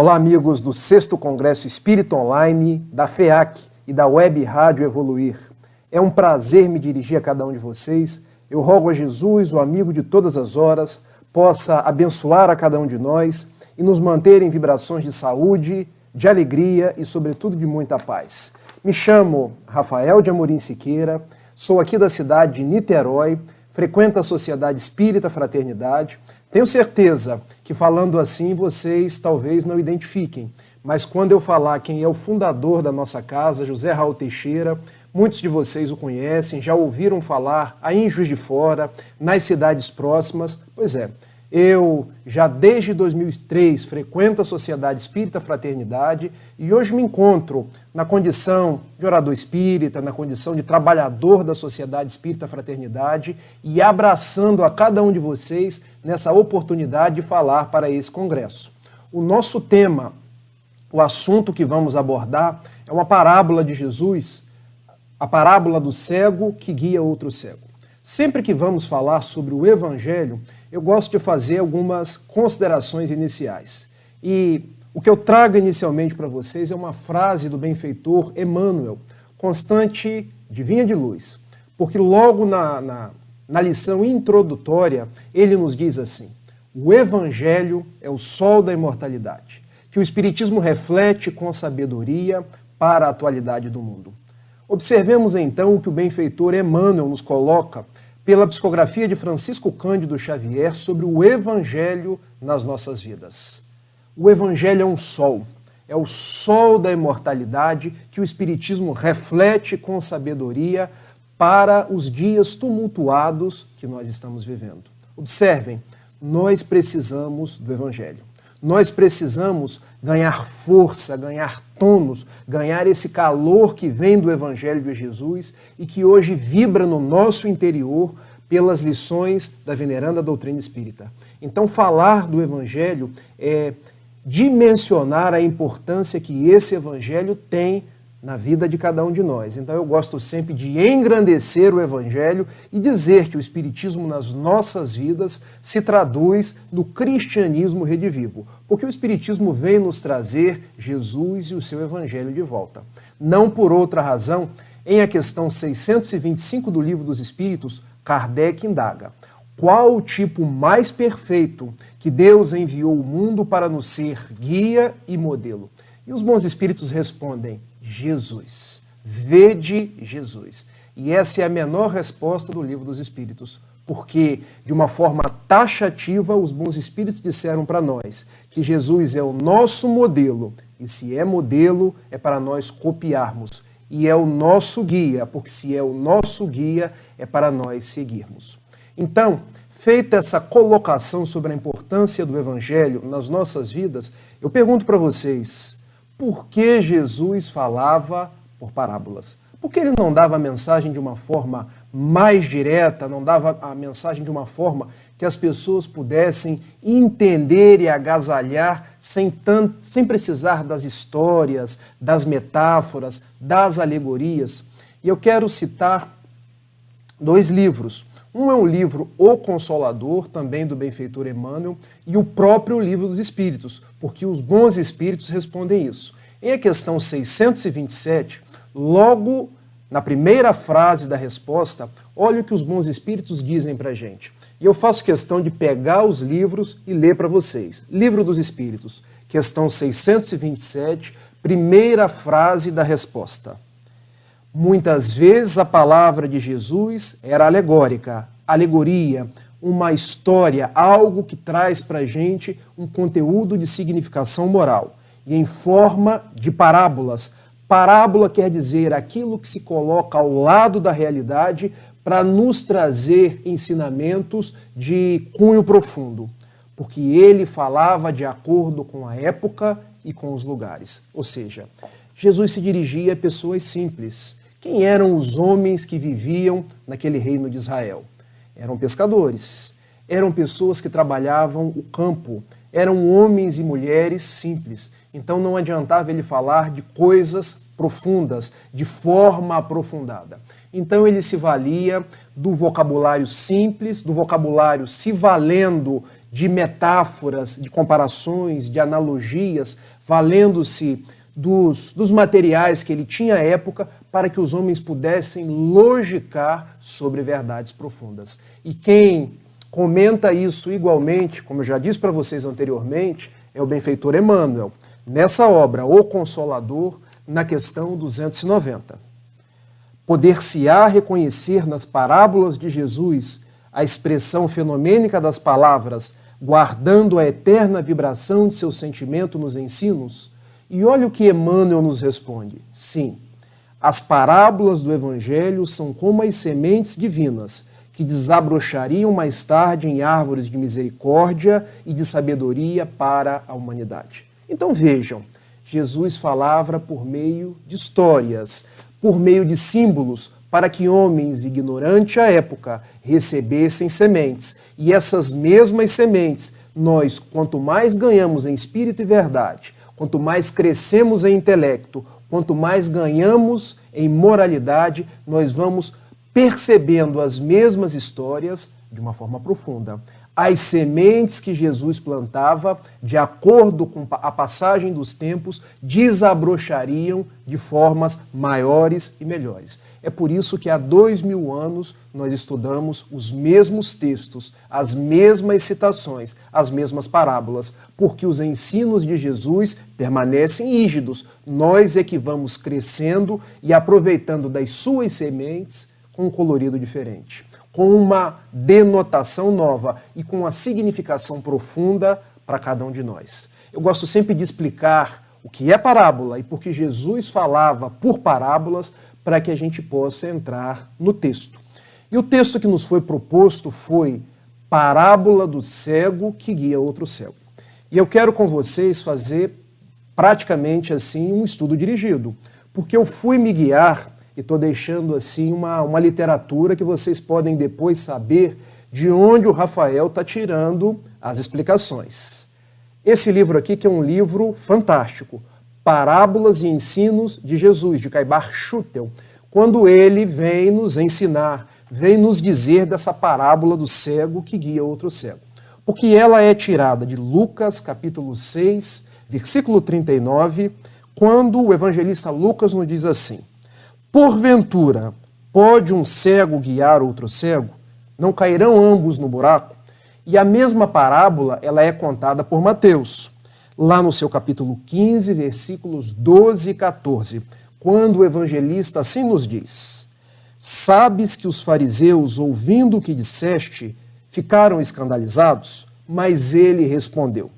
Olá, amigos do 6º Congresso Espírita Online, da FEAC e da Web Rádio Evoluir. É um prazer me dirigir a cada um de vocês. Eu rogo a Jesus, o amigo de todas as horas, possa abençoar a cada um de nós e nos manter em vibrações de saúde, de alegria e, sobretudo, de muita paz. Me chamo Rafael de Amorim Siqueira, sou aqui da cidade de Niterói, frequento a Sociedade Espírita Fraternidade. Tenho certeza que falando assim vocês talvez não identifiquem, mas quando eu falar quem é o fundador da nossa casa, José Raul Teixeira, muitos de vocês o conhecem, já ouviram falar aí em Juiz de Fora, nas cidades próximas. Pois é, eu já desde 2003 frequento a Sociedade Espírita Fraternidade e hoje me encontro na condição de orador espírita, na condição de trabalhador da Sociedade Espírita Fraternidade e abraçando a cada um de vocês nessa oportunidade de falar para esse congresso. O nosso tema, o assunto que vamos abordar é uma parábola de Jesus, a parábola do cego que guia outro cego. Sempre que vamos falar sobre o Evangelho, eu gosto de fazer algumas considerações iniciais. E o que eu trago inicialmente para vocês é uma frase do benfeitor Emmanuel, constante divina de luz. Porque logo na lição introdutória, ele nos diz assim: o Evangelho é o sol da imortalidade, que o Espiritismo reflete com sabedoria para a atualidade do mundo. Observemos então o que o benfeitor Emmanuel nos coloca pela psicografia de Francisco Cândido Xavier sobre o Evangelho nas nossas vidas. O Evangelho é um sol, é o sol da imortalidade que o Espiritismo reflete com sabedoria para os dias tumultuados que nós estamos vivendo. Observem, nós precisamos do Evangelho. Nós precisamos ganhar força, ganhar tônus, ganhar esse calor que vem do Evangelho de Jesus e que hoje vibra no nosso interior pelas lições da veneranda doutrina espírita. Então, falar do Evangelho é dimensionar a importância que esse Evangelho tem na vida de cada um de nós. Então eu gosto sempre de engrandecer o Evangelho e dizer que o Espiritismo nas nossas vidas se traduz no cristianismo redivivo, porque o Espiritismo vem nos trazer Jesus e o seu Evangelho de volta. Não por outra razão, em a questão 625 do Livro dos Espíritos, Kardec indaga: qual o tipo mais perfeito que Deus enviou ao mundo para nos ser guia e modelo? E os bons espíritos respondem: Jesus. Vede Jesus. E essa é a menor resposta do Livro dos Espíritos, porque, de uma forma taxativa, os bons espíritos disseram para nós que Jesus é o nosso modelo, e se é modelo, é para nós copiarmos. E é o nosso guia, porque se é o nosso guia, é para nós seguirmos. Então, feita essa colocação sobre a importância do Evangelho nas nossas vidas, eu pergunto para vocês: por que Jesus falava por parábolas? Por que ele não dava a mensagem de uma forma mais direta, não dava a mensagem de uma forma que as pessoas pudessem entender e agasalhar sem precisar das histórias, das metáforas, das alegorias? E eu quero citar 2 livros. Um é o livro O Consolador, também do benfeitor Emmanuel, e o próprio Livro dos Espíritos, porque os bons espíritos respondem isso. Em a questão 627, logo na primeira frase da resposta, olha o que os bons espíritos dizem para a gente. E eu faço questão de pegar os livros e ler para vocês. Livro dos Espíritos, questão 627, primeira frase da resposta. Muitas vezes a palavra de Jesus era alegórica, alegoria, uma história, algo que traz para a gente um conteúdo de significação moral. E em forma de parábolas. Parábola quer dizer aquilo que se coloca ao lado da realidade para nos trazer ensinamentos de cunho profundo. Porque ele falava de acordo com a época e com os lugares. Ou seja, Jesus se dirigia a pessoas simples. Quem eram os homens que viviam naquele reino de Israel? Eram pescadores, eram pessoas que trabalhavam o campo, eram homens e mulheres simples. Então não adiantava ele falar de coisas profundas, de forma aprofundada. Então ele se valia do vocabulário simples, do vocabulário se valendo de metáforas, de comparações, de analogias, valendo-se dos materiais que ele tinha à época para que os homens pudessem logicar sobre verdades profundas. E quem comenta isso igualmente, como eu já disse para vocês anteriormente, é o benfeitor Emmanuel, nessa obra, O Consolador, na questão 290. Poder-se-á reconhecer nas parábolas de Jesus a expressão fenomênica das palavras, guardando a eterna vibração de seu sentimento nos ensinos? E olha o que Emmanuel nos responde. Sim, as parábolas do Evangelho são como as sementes divinas, que desabrochariam mais tarde em árvores de misericórdia e de sabedoria para a humanidade. Então vejam, Jesus falava por meio de histórias, por meio de símbolos, para que homens ignorantes à época recebessem sementes. E essas mesmas sementes, nós, quanto mais ganhamos em espírito e verdade, quanto mais crescemos em intelecto, quanto mais ganhamos em moralidade, nós vamos percebendo as mesmas histórias de uma forma profunda. As sementes que Jesus plantava, de acordo com a passagem dos tempos, desabrochariam de formas maiores e melhores. É por isso que há 2000 anos nós estudamos os mesmos textos, as mesmas citações, as mesmas parábolas, porque os ensinos de Jesus permanecem rígidos. Nós é que vamos crescendo e aproveitando das suas sementes com um colorido diferente, com uma denotação nova e com uma significação profunda para cada um de nós. Eu gosto sempre de explicar o que é parábola e por que Jesus falava por parábolas para que a gente possa entrar no texto. E o texto que nos foi proposto foi Parábola do cego que guia outro cego. E eu quero com vocês fazer praticamente assim um estudo dirigido, porque eu fui me guiar e estou deixando assim uma literatura que vocês podem depois saber de onde o Rafael está tirando as explicações. Esse livro aqui, que é um livro fantástico, Parábolas e Ensinos de Jesus, de Caibar Schutel, quando ele vem nos ensinar, vem nos dizer dessa parábola do cego que guia outro cego. Porque ela é tirada de Lucas, capítulo 6, versículo 39, quando o evangelista Lucas nos diz assim: porventura, pode um cego guiar outro cego? Não cairão ambos no buraco? E a mesma parábola, ela é contada por Mateus, lá no seu capítulo 15, versículos 12 e 14, quando o evangelista assim nos diz: sabes que os fariseus, ouvindo o que disseste, ficaram escandalizados? Mas ele respondeu: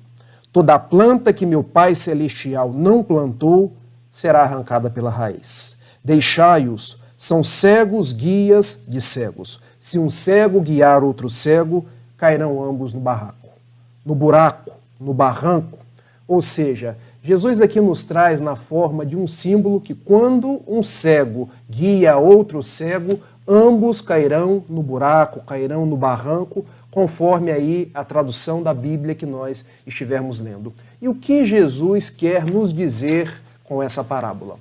toda planta que meu Pai Celestial não plantou será arrancada pela raiz. Deixai-os, são cegos guias de cegos. Se um cego guiar outro cego, cairão ambos no barraco, no buraco, no barranco. Ou seja, Jesus aqui nos traz na forma de um símbolo que quando um cego guia outro cego, ambos cairão no buraco, cairão no barranco, conforme aí a tradução da Bíblia que nós estivermos lendo. E o que Jesus quer nos dizer com essa parábola?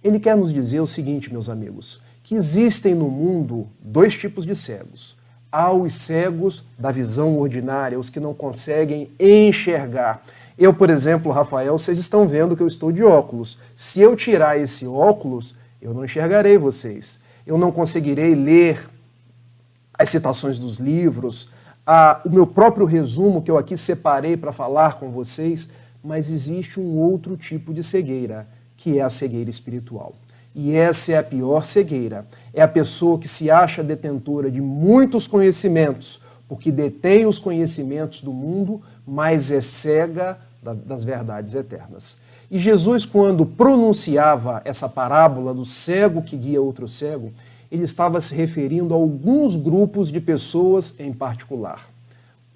Ele quer nos dizer o seguinte, meus amigos, que existem no mundo dois tipos de cegos. Há os cegos da visão ordinária, os que não conseguem enxergar. Eu, por exemplo, Rafael, vocês estão vendo que eu estou de óculos. Se eu tirar esse óculos, eu não enxergarei vocês. Eu não conseguirei ler as citações dos livros, o meu próprio resumo que eu aqui separei para falar com vocês, mas existe um outro tipo de cegueira, que é a cegueira espiritual. E essa é a pior cegueira. É a pessoa que se acha detentora de muitos conhecimentos, porque detém os conhecimentos do mundo, mas é cega das verdades eternas. E Jesus, quando pronunciava essa parábola do cego que guia outro cego, ele estava se referindo a alguns grupos de pessoas em particular.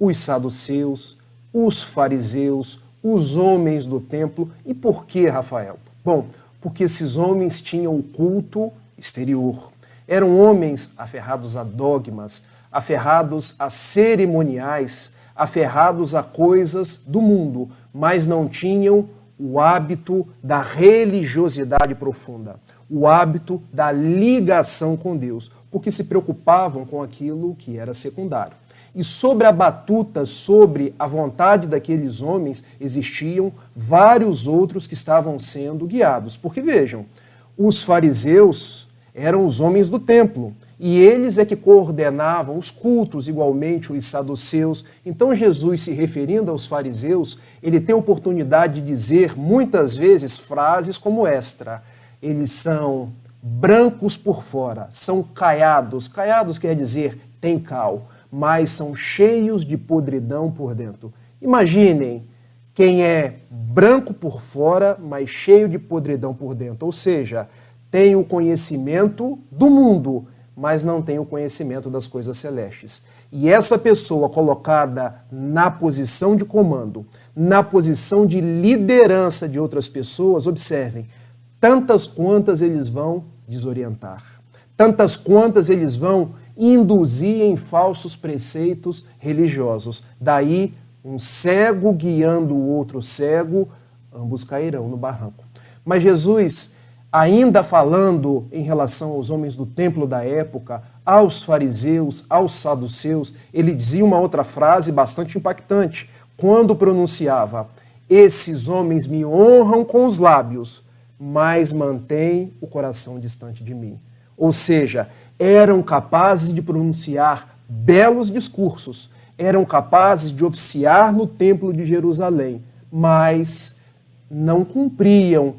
Os saduceus, os fariseus, os homens do templo. E por que, Rafael? Bom, porque esses homens tinham o culto exterior. Eram homens aferrados a dogmas, aferrados a cerimoniais, aferrados a coisas do mundo, mas não tinham o hábito da religiosidade profunda, o hábito da ligação com Deus, porque se preocupavam com aquilo que era secundário. E sobre a batuta, sobre a vontade daqueles homens, existiam vários outros que estavam sendo guiados. Porque vejam, os fariseus eram os homens do templo, e eles é que coordenavam os cultos, igualmente os saduceus. Então Jesus, se referindo aos fariseus, ele tem a oportunidade de dizer muitas vezes frases como esta: eles são brancos por fora, são caiados. Caiados quer dizer tem cal, mas são cheios de podridão por dentro. Imaginem quem é branco por fora, mas cheio de podridão por dentro. Ou seja, tem o conhecimento do mundo, mas não tem o conhecimento das coisas celestes. E essa pessoa colocada na posição de comando, na posição de liderança de outras pessoas, observem, tantas quantas eles vão desorientar, tantas quantas eles vão induzir em falsos preceitos religiosos. Daí, um cego guiando o outro cego, ambos cairão no barranco. Mas Jesus, ainda falando em relação aos homens do templo da época, aos fariseus, aos saduceus, ele dizia uma outra frase bastante impactante, quando pronunciava: esses homens me honram com os lábios, mas mantêm o coração distante de mim. Ou seja, eram capazes de pronunciar belos discursos, eram capazes de oficiar no templo de Jerusalém, mas não cumpriam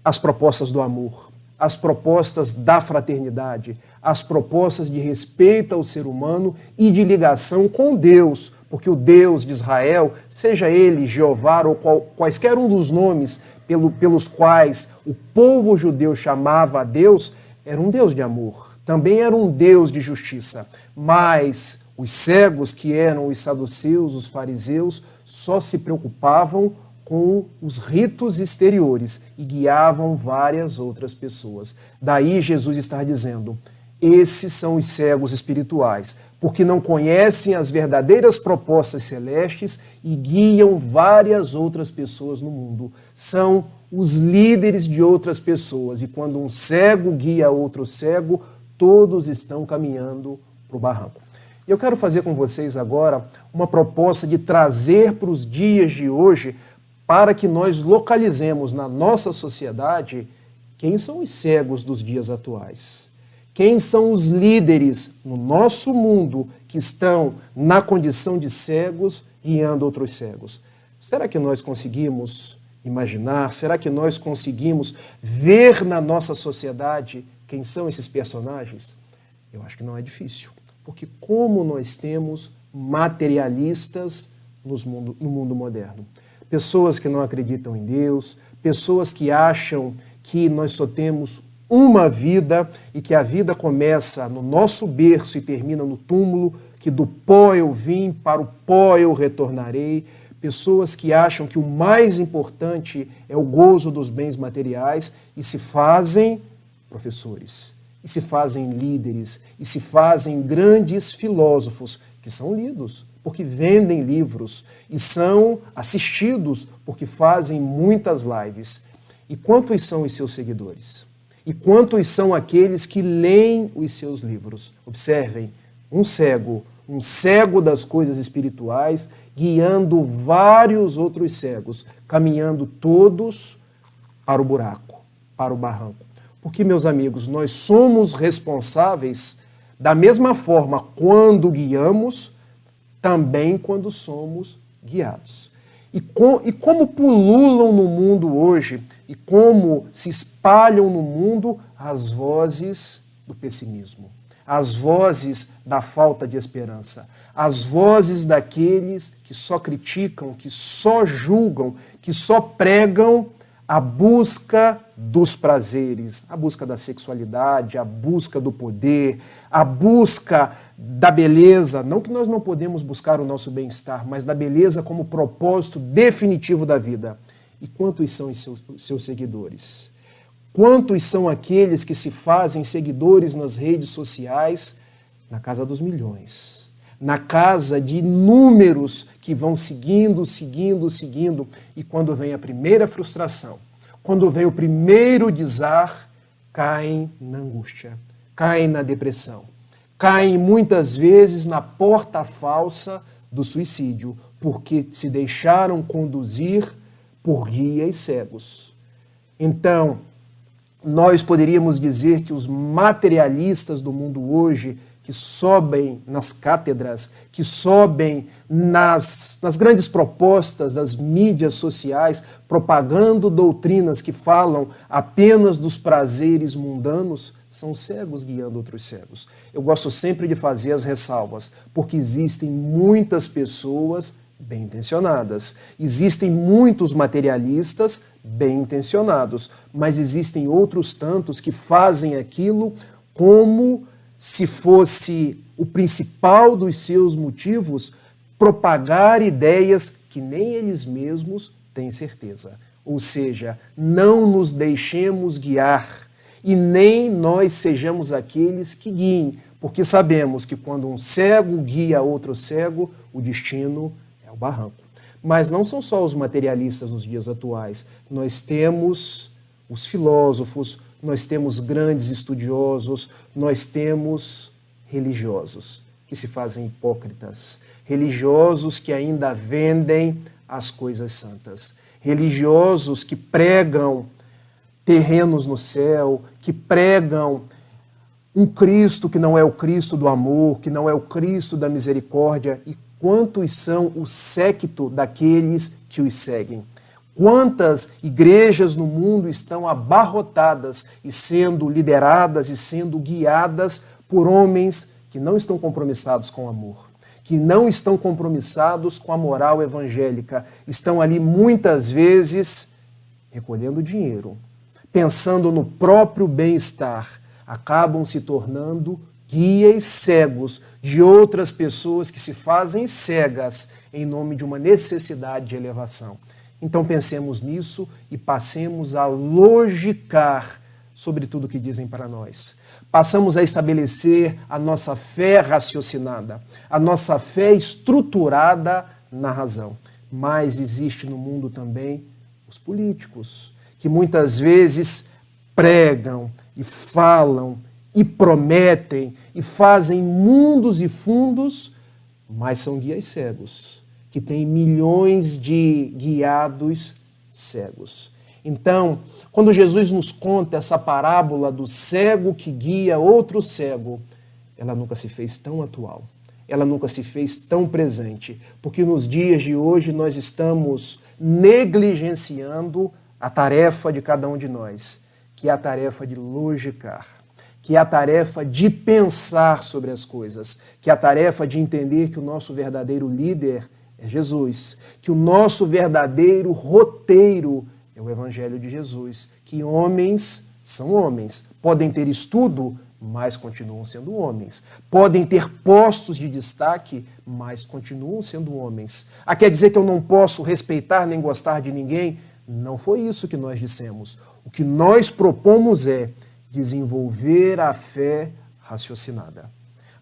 as propostas do amor, as propostas da fraternidade, as propostas de respeito ao ser humano e de ligação com Deus, porque o Deus de Israel, seja ele Jeová ou quaisquer um dos nomes pelos quais o povo judeu chamava a Deus, era um Deus de amor, também era um Deus de justiça. Mas os cegos, que eram os saduceus, os fariseus, só se preocupavam com os ritos exteriores e guiavam várias outras pessoas. Daí Jesus está dizendo: esses são os cegos espirituais, porque não conhecem as verdadeiras propostas celestes e guiam várias outras pessoas no mundo. São os líderes de outras pessoas, e quando um cego guia outro cego, todos estão caminhando para o barranco. E eu quero fazer com vocês agora uma proposta de trazer para os dias de hoje, para que nós localizemos na nossa sociedade quem são os cegos dos dias atuais. Quem são os líderes no nosso mundo que estão na condição de cegos guiando outros cegos? Será que nós conseguimos imaginar? Será que nós conseguimos ver na nossa sociedade quem são esses personagens? Eu acho que não é difícil, porque como nós temos materialistas no mundo moderno, pessoas que não acreditam em Deus, pessoas que acham que nós só temos uma vida e que a vida começa no nosso berço e termina no túmulo, que do pó eu vim, para o pó eu retornarei. Pessoas que acham que o mais importante é o gozo dos bens materiais e se fazem professores, e se fazem líderes, e se fazem grandes filósofos, que são lidos, porque vendem livros, e são assistidos, porque fazem muitas lives. E quantos são os seus seguidores? E quantos são aqueles que leem os seus livros? Observem, um cego das coisas espirituais, guiando vários outros cegos, caminhando todos para o buraco, para o barranco. Porque, meus amigos, nós somos responsáveis da mesma forma quando guiamos, também quando somos guiados. E como pululam no mundo hoje, e como se espalham no mundo as vozes do pessimismo, as vozes da falta de esperança, as vozes daqueles que só criticam, que só julgam, que só pregam a busca dos prazeres, a busca da sexualidade, a busca do poder, a busca da beleza. Não que nós não podemos buscar o nosso bem-estar, mas da beleza como propósito definitivo da vida. E quantos são os seus seguidores? Quantos são aqueles que se fazem seguidores nas redes sociais? Na casa dos milhões, na casa de números que vão seguindo, e quando vem a primeira frustração, quando vem o primeiro desar, caem na angústia, caem na depressão, caem muitas vezes na porta falsa do suicídio, porque se deixaram conduzir por guias cegos. Então, nós poderíamos dizer que os materialistas do mundo hoje, que sobem nas cátedras, que sobem nas grandes propostas das mídias sociais, propagando doutrinas que falam apenas dos prazeres mundanos, são cegos guiando outros cegos. Eu gosto sempre de fazer as ressalvas, porque existem muitas pessoas bem intencionadas, existem muitos materialistas bem intencionados, mas existem outros tantos que fazem aquilo como se fosse o principal dos seus motivos, propagar ideias que nem eles mesmos têm certeza. Ou seja, não nos deixemos guiar e nem nós sejamos aqueles que guiem, porque sabemos que quando um cego guia outro cego, o destino é o barranco. Mas não são só os materialistas nos dias atuais. Nós temos os filósofos, nós temos grandes estudiosos, nós temos religiosos que se fazem hipócritas, religiosos que ainda vendem as coisas santas, religiosos que pregam terrenos no céu, que pregam um Cristo que não é o Cristo do amor, que não é o Cristo da misericórdia. E quantos são o séquito daqueles que os seguem? Quantas igrejas no mundo estão abarrotadas e sendo lideradas e sendo guiadas por homens que não estão compromissados com o amor, que não estão compromissados com a moral evangélica, estão ali muitas vezes recolhendo dinheiro, pensando no próprio bem-estar, acabam se tornando guias cegos de outras pessoas que se fazem cegas em nome de uma necessidade de elevação. Então pensemos nisso e passemos a logicar sobre tudo o que dizem para nós. Passamos a estabelecer a nossa fé raciocinada, a nossa fé estruturada na razão. Mas existe no mundo também os políticos, que muitas vezes pregam e falam e prometem e fazem mundos e fundos, mas são guias cegos, que têm milhões de guiados cegos. Então, quando Jesus nos conta essa parábola do cego que guia outro cego, ela nunca se fez tão atual, ela nunca se fez tão presente, porque nos dias de hoje nós estamos negligenciando a tarefa de cada um de nós, que é a tarefa de logicar, que é a tarefa de pensar sobre as coisas, que é a tarefa de entender que o nosso verdadeiro líder é Jesus, que o nosso verdadeiro roteiro é o Evangelho de Jesus, que homens são homens, podem ter estudo, mas continuam sendo homens, podem ter postos de destaque, mas continuam sendo homens. Quer dizer que eu não posso respeitar nem gostar de ninguém? Não foi isso que nós dissemos. O que nós propomos é desenvolver a fé raciocinada.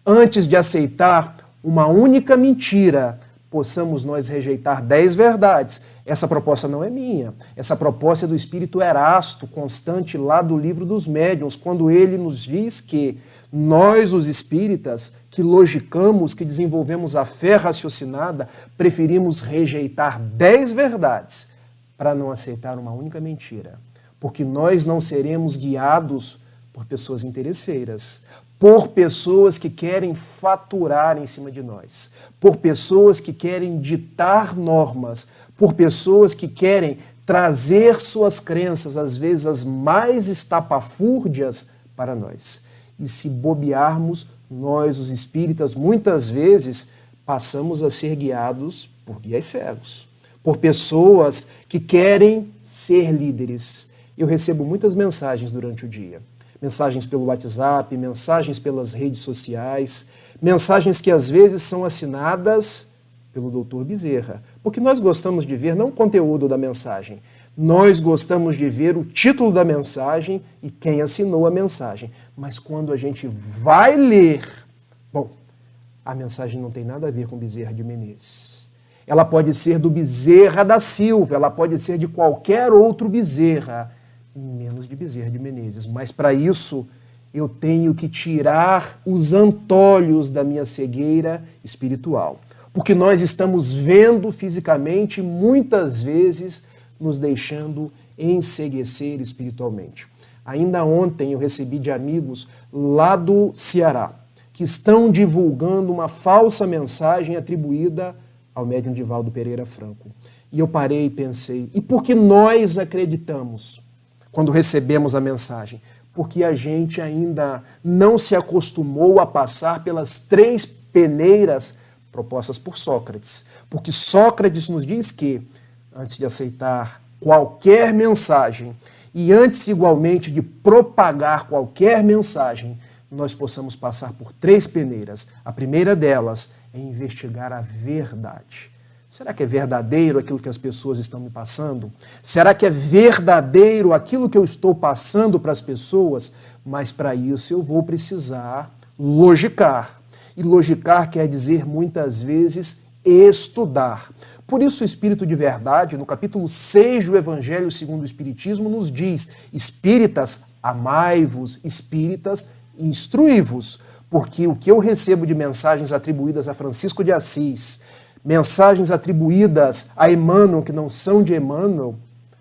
Antes de aceitar uma única mentira, possamos nós rejeitar 10 verdades. Essa proposta não é minha. Essa proposta é do Espírito Erasto, Constante, lá do Livro dos Médiuns, quando ele nos diz que nós, os espíritas, que logicamos, que desenvolvemos a fé raciocinada, preferimos rejeitar 10 verdades para não aceitar uma única mentira. Porque nós não seremos guiados por pessoas interesseiras, por pessoas que querem faturar em cima de nós, por pessoas que querem ditar normas, por pessoas que querem trazer suas crenças, às vezes as mais estapafúrdias, para nós. E se bobearmos, nós, os espíritas, muitas vezes passamos a ser guiados por guias cegos, por pessoas que querem ser líderes. Eu recebo muitas mensagens durante o dia. Mensagens pelo WhatsApp, mensagens pelas redes sociais, mensagens que às vezes são assinadas pelo Dr. Bezerra. Porque nós gostamos de ver não o conteúdo da mensagem, nós gostamos de ver o título da mensagem e quem assinou a mensagem. Mas quando a gente vai ler, bom, a mensagem não tem nada a ver com Bezerra de Menezes. Ela pode ser do Bezerra da Silva, ela pode ser de qualquer outro Bezerra, menos de Bezerra de Menezes. Mas para isso eu tenho que tirar os antolhos da minha cegueira espiritual. Porque nós estamos vendo fisicamente e muitas vezes nos deixando enceguecer espiritualmente. Ainda ontem eu recebi de amigos lá do Ceará, que estão divulgando uma falsa mensagem atribuída ao médium Divaldo Pereira Franco. E eu parei e pensei, e por que nós acreditamos quando recebemos a mensagem? Porque a gente ainda não se acostumou a passar pelas 3 peneiras propostas por Sócrates. Porque Sócrates nos diz que, antes de aceitar qualquer mensagem e antes igualmente de propagar qualquer mensagem, nós possamos passar por 3 peneiras. A primeira delas é investigar a verdade. Será que é verdadeiro aquilo que as pessoas estão me passando? Será que é verdadeiro aquilo que eu estou passando para as pessoas? Mas para isso eu vou precisar logicar. E logicar quer dizer, muitas vezes, estudar. Por isso o Espírito de Verdade, no capítulo 6 do Evangelho segundo o Espiritismo, nos diz: espíritas, amai-vos, espíritas, instruí-vos. Porque o que eu recebo de mensagens atribuídas a Francisco de Assis, mensagens atribuídas a Emmanuel, que não são de Emmanuel,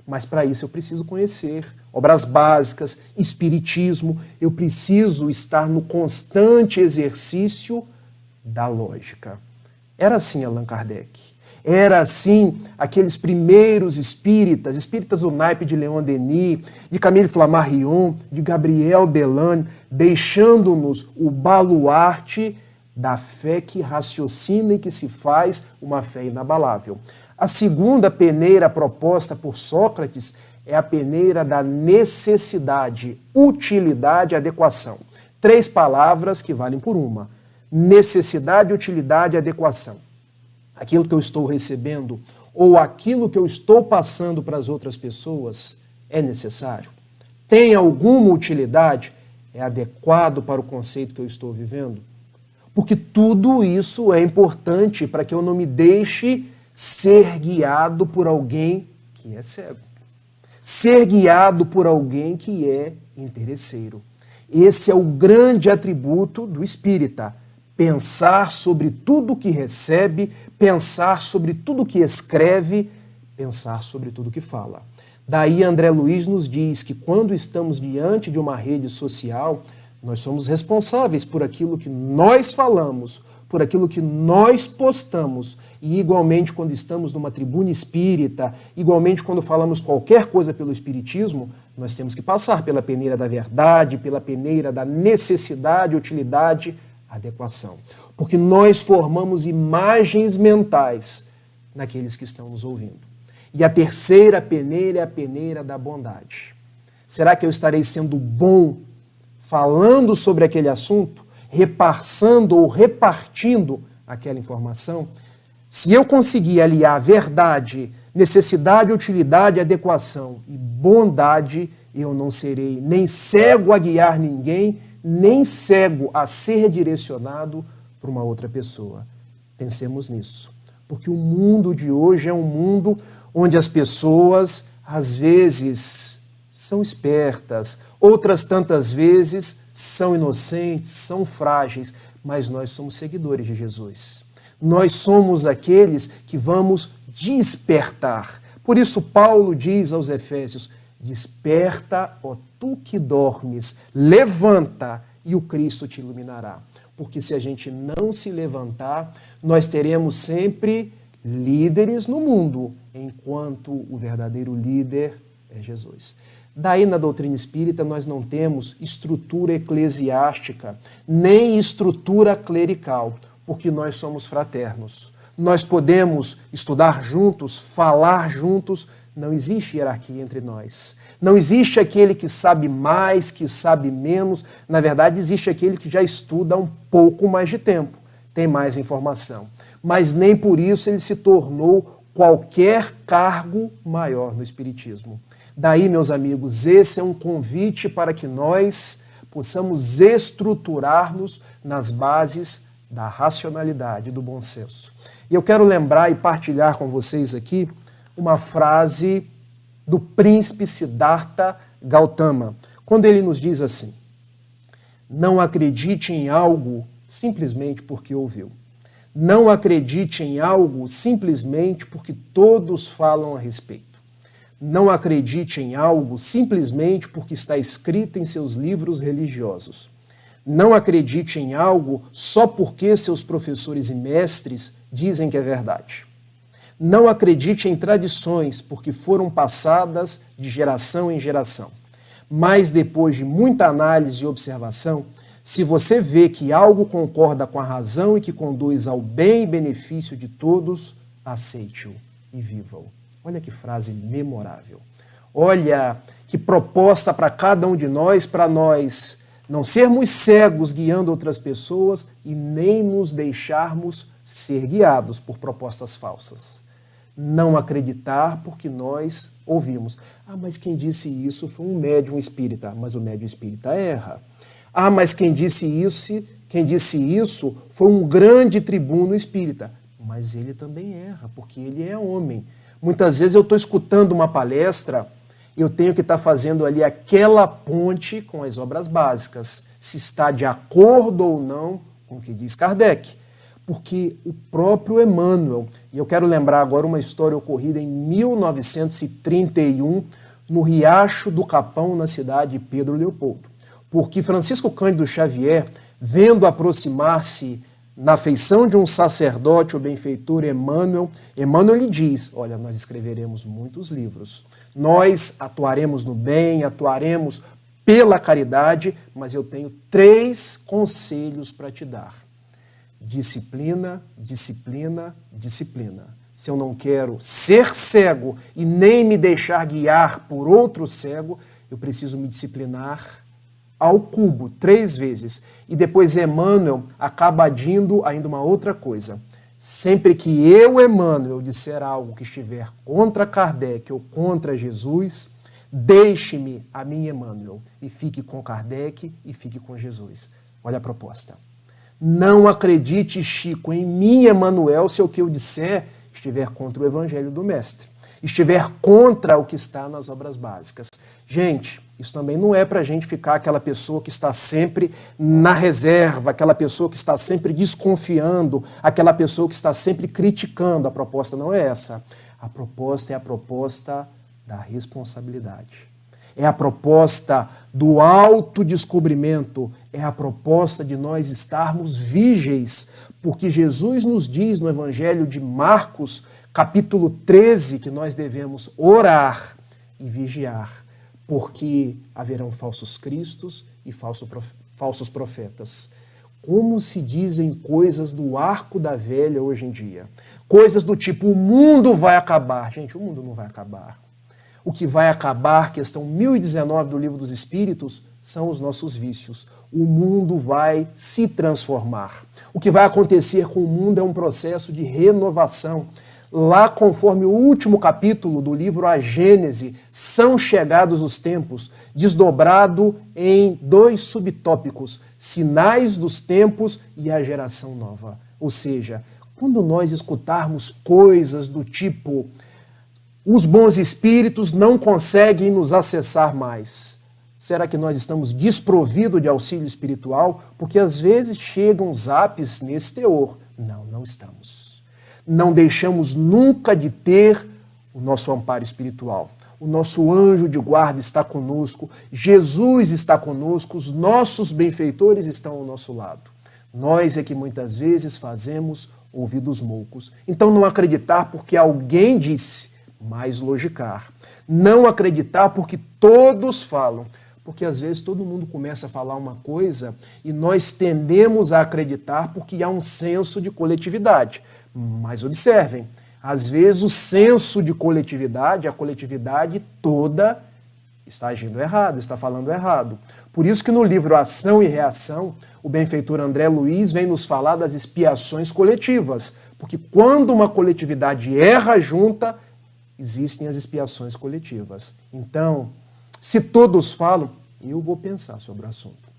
mas para isso eu preciso conhecer obras básicas, espiritismo, eu preciso estar no constante exercício da lógica. Era assim Allan Kardec. Era assim aqueles primeiros espíritas do naipe de Leon Denis, de Camille Flammarion, de Gabriel Delane, deixando-nos o baluarte da fé que raciocina e que se faz uma fé inabalável. A segunda peneira proposta por Sócrates é a peneira da necessidade, utilidade e adequação. 3 palavras que valem por uma. Necessidade, utilidade e adequação. Aquilo que eu estou recebendo ou aquilo que eu estou passando para as outras pessoas é necessário? Tem alguma utilidade? É adequado para o conceito que eu estou vivendo? Porque tudo isso é importante para que eu não me deixe ser guiado por alguém que é cego. Ser guiado por alguém que é interesseiro. Esse é o grande atributo do espírita. Pensar sobre tudo que recebe, pensar sobre tudo que escreve, pensar sobre tudo que fala. Daí André Luiz nos diz que quando estamos diante de uma rede social, nós somos responsáveis por aquilo que nós falamos, por aquilo que nós postamos. E igualmente quando estamos numa tribuna espírita, igualmente quando falamos qualquer coisa pelo espiritismo, nós temos que passar pela peneira da verdade, pela peneira da necessidade, utilidade, adequação. Porque nós formamos imagens mentais naqueles que estão nos ouvindo. E a terceira peneira é a peneira da bondade. Será que eu estarei sendo bom falando sobre aquele assunto, repassando ou repartindo aquela informação? Se eu conseguir aliar verdade, necessidade, utilidade, adequação e bondade, eu não serei nem cego a guiar ninguém, nem cego a ser direcionado para uma outra pessoa. Pensemos nisso. Porque o mundo de hoje é um mundo onde as pessoas, às vezes, são espertas, outras tantas vezes são inocentes, são frágeis, mas nós somos seguidores de Jesus. Nós somos aqueles que vamos despertar. Por isso Paulo diz aos Efésios: desperta, ó tu que dormes, levanta e o Cristo te iluminará. Porque se a gente não se levantar, nós teremos sempre líderes no mundo, enquanto o verdadeiro líder é Jesus. Daí, na doutrina espírita, nós não temos estrutura eclesiástica, nem estrutura clerical, porque nós somos fraternos. Nós podemos estudar juntos, falar juntos, não existe hierarquia entre nós. Não existe aquele que sabe mais, que sabe menos. Na verdade, existe aquele que já estuda há um pouco mais de tempo, tem mais informação. Mas nem por isso ele se tornou qualquer cargo maior no Espiritismo. Daí, meus amigos, esse é um convite para que nós possamos estruturar-nos nas bases da racionalidade, do bom senso. E eu quero lembrar e partilhar com vocês aqui uma frase do príncipe Siddhartha Gautama, quando ele nos diz assim: Não acredite em algo simplesmente porque ouviu. Não acredite em algo simplesmente porque todos falam a respeito. Não acredite em algo simplesmente porque está escrito em seus livros religiosos. Não acredite em algo só porque seus professores e mestres dizem que é verdade. Não acredite em tradições porque foram passadas de geração em geração. Mas depois de muita análise e observação, se você vê que algo concorda com a razão e que conduz ao bem e benefício de todos, aceite-o e viva-o. Olha que frase memorável. Olha que proposta para cada um de nós, para nós não sermos cegos guiando outras pessoas e nem nos deixarmos ser guiados por propostas falsas. Não acreditar porque nós ouvimos. Ah, mas quem disse isso foi um médium espírita. Mas o médium espírita erra. Ah, mas quem disse isso foi um grande tribuno espírita. Mas ele também erra, porque ele é homem. Muitas vezes eu estou escutando uma palestra, eu tenho que estar fazendo ali aquela ponte com as obras básicas, se está de acordo ou não com o que diz Kardec. Porque o próprio Emmanuel, e eu quero lembrar agora uma história ocorrida em 1931, no Riacho do Capão, na cidade de Pedro Leopoldo. Porque Francisco Cândido Xavier, vendo aproximar-se na feição de um sacerdote, o benfeitor Emmanuel lhe diz, olha, nós escreveremos muitos livros, nós atuaremos no bem, atuaremos pela caridade, mas eu tenho 3 conselhos para te dar. Disciplina, disciplina, disciplina. Se eu não quero ser cego e nem me deixar guiar por outro cego, eu preciso me disciplinar ao cubo 3 vezes. E depois Emmanuel acaba adindo ainda uma outra coisa. Sempre que eu, Emmanuel, disser algo que estiver contra Kardec ou contra Jesus, deixe-me a mim, Emmanuel, e fique com Kardec e fique com Jesus. Olha a proposta. Não acredite, Chico, em mim, Emmanuel, se o que eu disser estiver contra o Evangelho do Mestre, estiver contra o que está nas obras básicas. Gente, isso também não é para a gente ficar aquela pessoa que está sempre na reserva, aquela pessoa que está sempre desconfiando, aquela pessoa que está sempre criticando. A proposta não é essa. A proposta é a proposta da responsabilidade. É a proposta do autodescobrimento, é a proposta de nós estarmos vígeis, porque Jesus nos diz no Evangelho de Marcos, capítulo 13, que nós devemos orar e vigiar, porque haverão falsos cristos e falsos profetas. Como se dizem coisas do arco da velha hoje em dia? Coisas do tipo, o mundo vai acabar. Gente, o mundo não vai acabar. O que vai acabar, questão 1019 do Livro dos Espíritos, são os nossos vícios. O mundo vai se transformar. O que vai acontecer com o mundo é um processo de renovação. Lá, conforme o último capítulo do livro A Gênese, são chegados os tempos, desdobrado em 2 subtópicos, sinais dos tempos e a geração nova. Ou seja, quando nós escutarmos coisas do tipo os bons espíritos não conseguem nos acessar mais. Será que nós estamos desprovidos de auxílio espiritual? Porque às vezes chegam zaps nesse teor. Não, não estamos. Não deixamos nunca de ter o nosso amparo espiritual. O nosso anjo de guarda está conosco, Jesus está conosco, os nossos benfeitores estão ao nosso lado. Nós é que muitas vezes fazemos ouvidos moucos. Então não acreditar porque alguém disse, mas logicar. Não acreditar porque todos falam. Porque às vezes todo mundo começa a falar uma coisa e nós tendemos a acreditar porque há um senso de coletividade. Mas observem, às vezes o senso de coletividade, a coletividade toda está agindo errado, está falando errado. Por isso que no livro Ação e Reação, o benfeitor André Luiz vem nos falar das expiações coletivas. Porque quando uma coletividade erra junta, existem as expiações coletivas. Então, se todos falam, eu vou pensar sobre o assunto.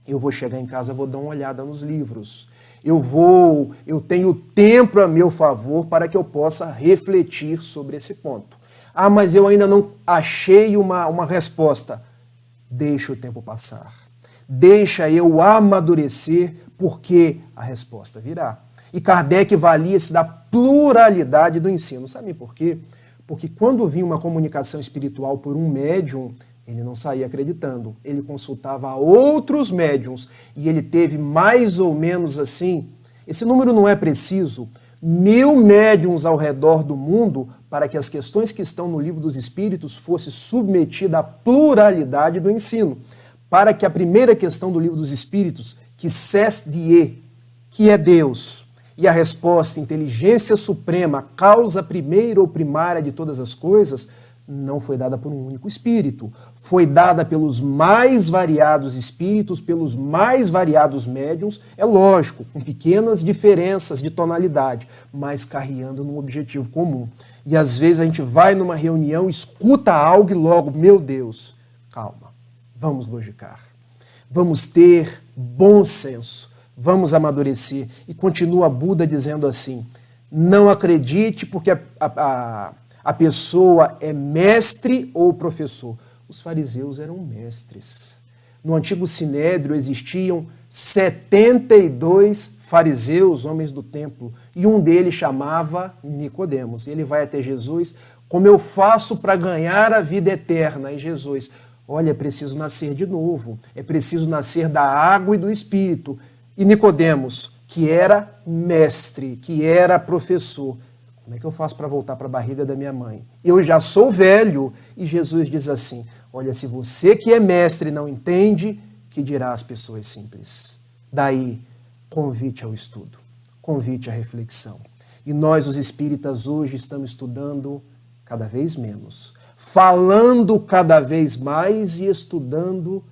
Eu vou chegar em casa, vou dar uma olhada nos livros. Eu tenho tempo a meu favor para que eu possa refletir sobre esse ponto. Ah, mas eu ainda não achei uma resposta. Deixa o tempo passar. deixa eu amadurecer, porque a resposta virá. E Kardec valia-se da pluralidade do ensino. Sabe por quê? Porque quando vinha uma comunicação espiritual por um médium, ele não saía acreditando. Ele consultava outros médiums e ele teve mais ou menos assim, esse número não é preciso, 1000 médiums ao redor do mundo para que as questões que estão no Livro dos Espíritos fossem submetidas à pluralidade do ensino. Para que a primeira questão do Livro dos Espíritos, que cesse Dieu, que é Deus, e a resposta, inteligência suprema, causa primeira ou primária de todas as coisas, não foi dada por um único espírito. Foi dada pelos mais variados espíritos, pelos mais variados médiums, é lógico, com pequenas diferenças de tonalidade, mas carreando num objetivo comum. E às vezes a gente vai numa reunião, escuta algo e logo, meu Deus, calma, vamos logicar. Vamos ter bom senso. Vamos amadurecer. E continua Buda dizendo assim, não acredite porque a pessoa é mestre ou professor. Os fariseus eram mestres. No antigo Sinédrio existiam 72 fariseus, homens do templo, e um deles chamava Nicodemos. E ele vai até Jesus, como eu faço para ganhar a vida eterna? E Jesus, olha, é preciso nascer de novo, é preciso nascer da água e do Espírito. E Nicodemos, que era mestre, que era professor, como é que eu faço para voltar para a barriga da minha mãe? Eu já sou velho. E Jesus diz assim, olha, se você que é mestre não entende, que dirá às pessoas simples? Daí, convite ao estudo, convite à reflexão. E nós, os espíritas, hoje estamos estudando cada vez menos, falando cada vez mais e estudando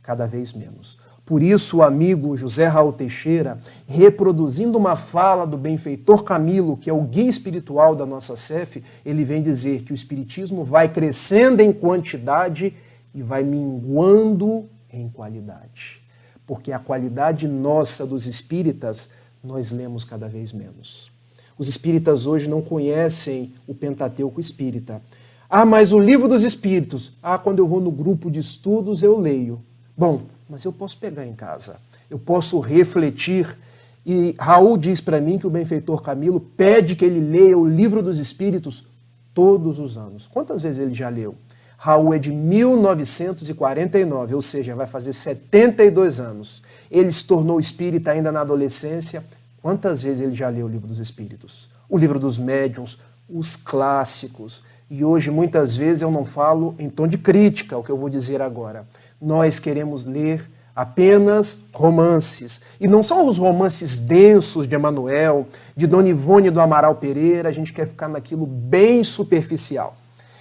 cada vez menos. Por isso, o amigo José Raul Teixeira, reproduzindo uma fala do benfeitor Camilo, que é o guia espiritual da nossa CEF, ele vem dizer que o espiritismo vai crescendo em quantidade e vai minguando em qualidade. Porque a qualidade nossa dos espíritas, nós lemos cada vez menos. Os espíritas hoje não conhecem o Pentateuco espírita. Ah, mas o Livro dos Espíritos. Ah, quando eu vou no grupo de estudos eu leio. Bom, mas eu posso pegar em casa, eu posso refletir. E Raul diz para mim que o benfeitor Camilo pede que ele leia o Livro dos Espíritos todos os anos. Quantas vezes ele já leu? Raul é de 1949, ou seja, vai fazer 72 anos. Ele se tornou espírita ainda na adolescência. Quantas vezes ele já leu o Livro dos Espíritos? O Livro dos Médiuns, os clássicos. E hoje, muitas vezes, eu não falo em tom de crítica, o que eu vou dizer agora. Nós queremos ler apenas romances. E não são os romances densos de Emanuel, de Dona Ivone do Amaral Pereira, a gente quer ficar naquilo bem superficial.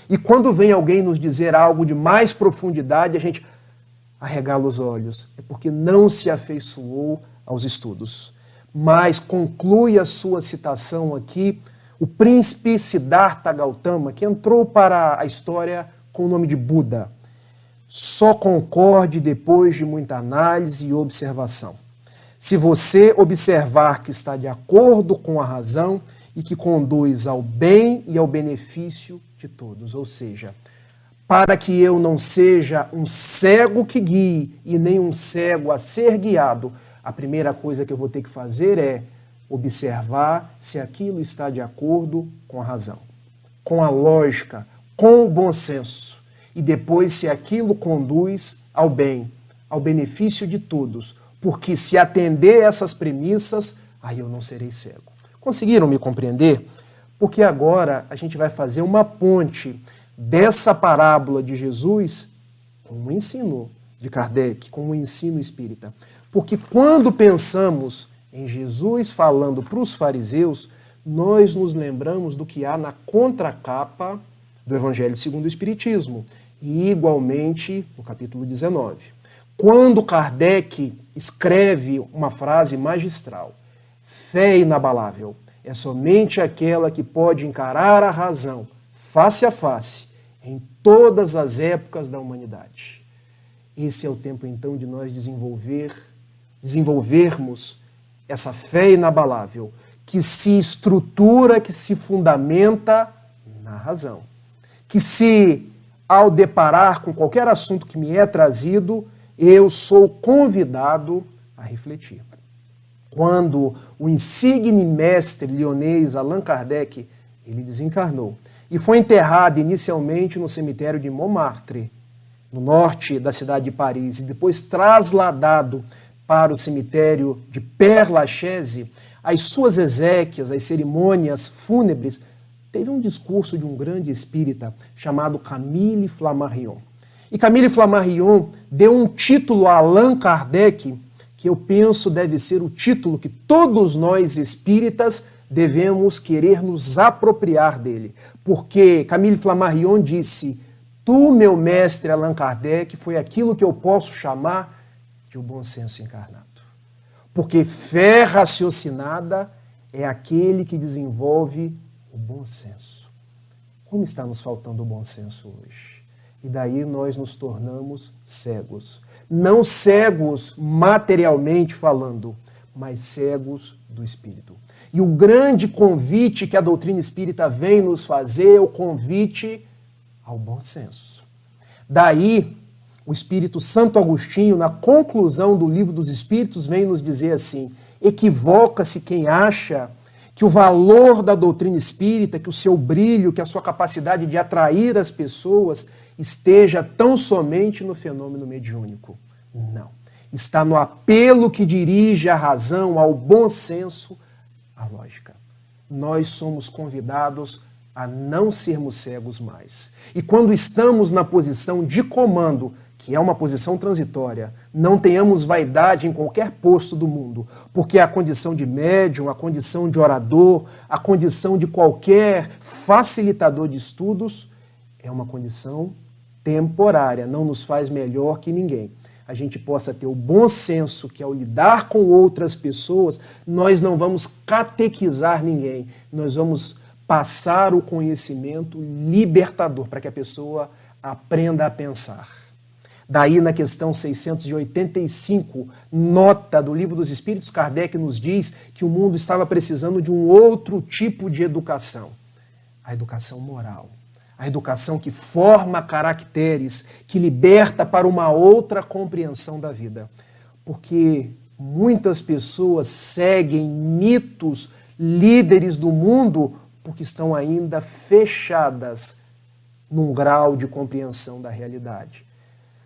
E quando vem alguém nos dizer algo de mais profundidade, a gente arregala os olhos. É porque não se afeiçoou aos estudos. Mas conclui a sua citação aqui, o príncipe Siddhartha Gautama, que entrou para a história com o nome de Buda. Só concorde depois de muita análise e observação. Se você observar que está de acordo com a razão e que conduz ao bem e ao benefício de todos. Ou seja, para que eu não seja um cego que guie e nem um cego a ser guiado, a primeira coisa que eu vou ter que fazer é observar se aquilo está de acordo com a razão, com a lógica, com o bom senso. E depois se aquilo conduz ao bem, ao benefício de todos. Porque se atender essas premissas, aí eu não serei cego. Conseguiram me compreender? Porque agora a gente vai fazer uma ponte dessa parábola de Jesus com o ensino de Kardec, com o ensino espírita. Porque quando pensamos em Jesus falando para os fariseus, nós nos lembramos do que há na contracapa do Evangelho segundo o Espiritismo. E igualmente no capítulo 19. Quando Kardec escreve uma frase magistral, fé inabalável é somente aquela que pode encarar a razão face a face em todas as épocas da humanidade. Esse é o tempo então de nós desenvolvermos essa fé inabalável que se estrutura, que se fundamenta na razão, que se ao deparar com qualquer assunto que me é trazido, eu sou convidado a refletir. Quando o insigne mestre lyonês Allan Kardec, ele desencarnou e foi enterrado inicialmente no cemitério de Montmartre, no norte da cidade de Paris, e depois trasladado para o cemitério de Père-Lachaise, as suas exéquias, as cerimônias fúnebres, teve um discurso de um grande espírita chamado Camille Flammarion. E Camille Flammarion deu um título a Allan Kardec, que eu penso deve ser o título que todos nós espíritas devemos querer nos apropriar dele. Porque Camille Flammarion disse: tu, meu mestre Allan Kardec, foi aquilo que eu posso chamar de o bom senso encarnado. Porque fé raciocinada é aquele que desenvolve o bom senso. Como está nos faltando o bom senso hoje? E daí nós nos tornamos cegos. Não cegos materialmente falando, mas cegos do espírito. E o grande convite que a doutrina espírita vem nos fazer é o convite ao bom senso. Daí, o Espírito Santo Agostinho, na conclusão do Livro dos Espíritos, vem nos dizer assim: equivoca-se quem acha que o valor da doutrina espírita, que o seu brilho, que a sua capacidade de atrair as pessoas esteja tão somente no fenômeno mediúnico. Não. Está no apelo que dirige a razão, ao bom senso, à lógica. Nós somos convidados a não sermos cegos mais. E quando estamos na posição de comando, que é uma posição transitória, não tenhamos vaidade em qualquer posto do mundo, porque a condição de médium, a condição de orador, a condição de qualquer facilitador de estudos é uma condição temporária, não nos faz melhor que ninguém. A gente possa ter o bom senso que ao lidar com outras pessoas, nós não vamos catequizar ninguém, nós vamos passar o conhecimento libertador para que a pessoa aprenda a pensar. Daí, na questão 685, nota do Livro dos Espíritos, Kardec nos diz que o mundo estava precisando de um outro tipo de educação. A educação moral. A educação que forma caracteres, que liberta para uma outra compreensão da vida. Porque muitas pessoas seguem mitos, líderes do mundo, porque estão ainda fechadas num grau de compreensão da realidade.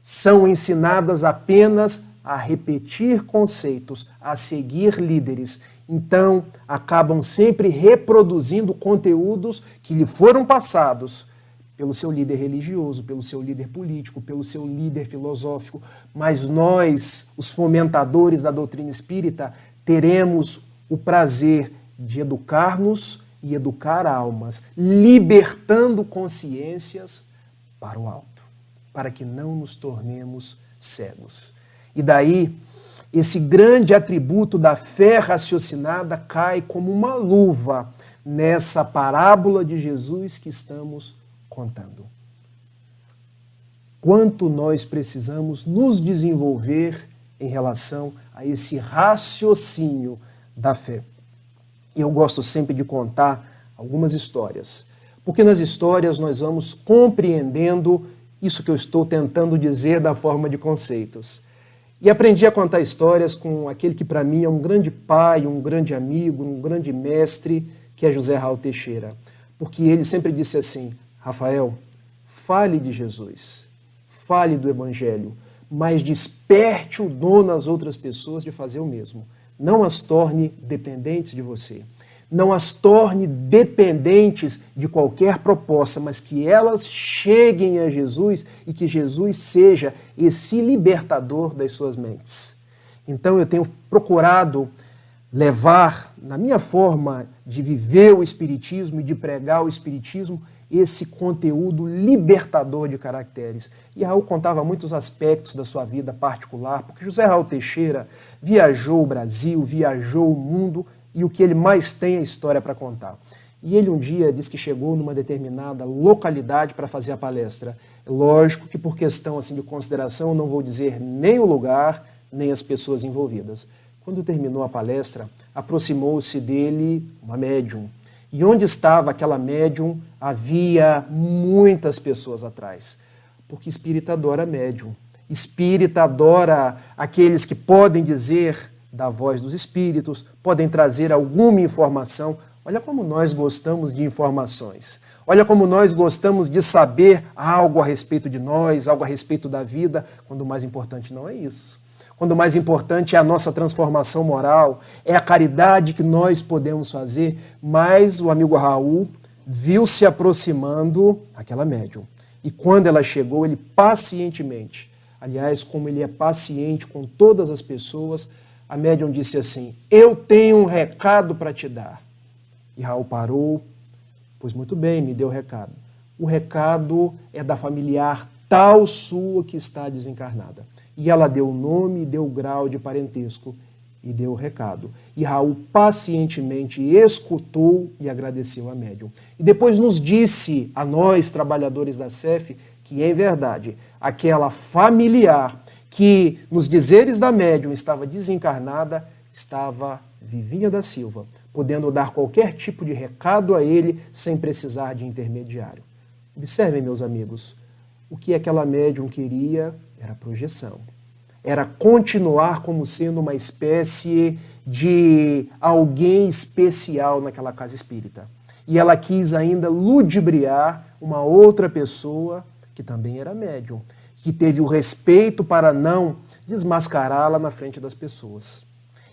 São ensinadas apenas a repetir conceitos, a seguir líderes. Então, acabam sempre reproduzindo conteúdos que lhe foram passados pelo seu líder religioso, pelo seu líder político, pelo seu líder filosófico. Mas nós, os fomentadores da doutrina espírita, teremos o prazer de educar-nos e educar almas, libertando consciências para o alto, para que não nos tornemos cegos. E daí, esse grande atributo da fé raciocinada cai como uma luva nessa parábola de Jesus que estamos contando. Quanto nós precisamos nos desenvolver em relação a esse raciocínio da fé. Eu gosto sempre de contar algumas histórias, porque nas histórias nós vamos compreendendo isso que eu estou tentando dizer da forma de conceitos. E aprendi a contar histórias com aquele que para mim é um grande pai, um grande amigo, um grande mestre, que é José Raul Teixeira. Porque ele sempre disse assim: Rafael, fale de Jesus, fale do Evangelho, mas desperte o dom nas outras pessoas de fazer o mesmo. Não as torne dependentes de você. Não as torne dependentes de qualquer proposta, mas que elas cheguem a Jesus e que Jesus seja esse libertador das suas mentes. Então eu tenho procurado levar, na minha forma de viver o Espiritismo e de pregar o Espiritismo, esse conteúdo libertador de caracteres. E Raul contava muitos aspectos da sua vida particular, porque José Raul Teixeira viajou o Brasil, viajou o mundo, e o que ele mais tem é história para contar. E ele um dia disse que chegou numa determinada localidade para fazer a palestra. Lógico que por questão assim, de consideração eu não vou dizer nem o lugar, nem as pessoas envolvidas. Quando terminou a palestra, aproximou-se dele uma médium. E onde estava aquela médium, havia muitas pessoas atrás. Porque espírita adora médium. espírita adora aqueles que podem dizer da voz dos espíritos, podem trazer alguma informação. Olha como nós gostamos de informações. Olha como nós gostamos de saber algo a respeito de nós, algo a respeito da vida, quando o mais importante não é isso. Quando o mais importante é a nossa transformação moral, é a caridade que nós podemos fazer. Mas o amigo Raul viu se aproximando aquela médium. E quando ela chegou, ele pacientemente, aliás, como ele é paciente com todas as pessoas, a médium disse assim: eu tenho um recado para te dar. E Raul parou, pois muito bem, me deu o recado. O recado é da familiar tal sua que está desencarnada. E ela deu o nome, deu o grau de parentesco e deu o recado. E Raul pacientemente escutou e agradeceu a médium. E depois nos disse, a nós, trabalhadores da CEF, que em verdade, aquela familiar que nos dizeres da médium estava desencarnada, estava Vivinha da Silva, podendo dar qualquer tipo de recado a ele sem precisar de intermediário. Observem, meus amigos, o que aquela médium queria era projeção. Era continuar como sendo uma espécie de alguém especial naquela casa espírita. E ela quis ainda ludibriar uma outra pessoa que também era médium, que teve o respeito para não desmascará-la na frente das pessoas.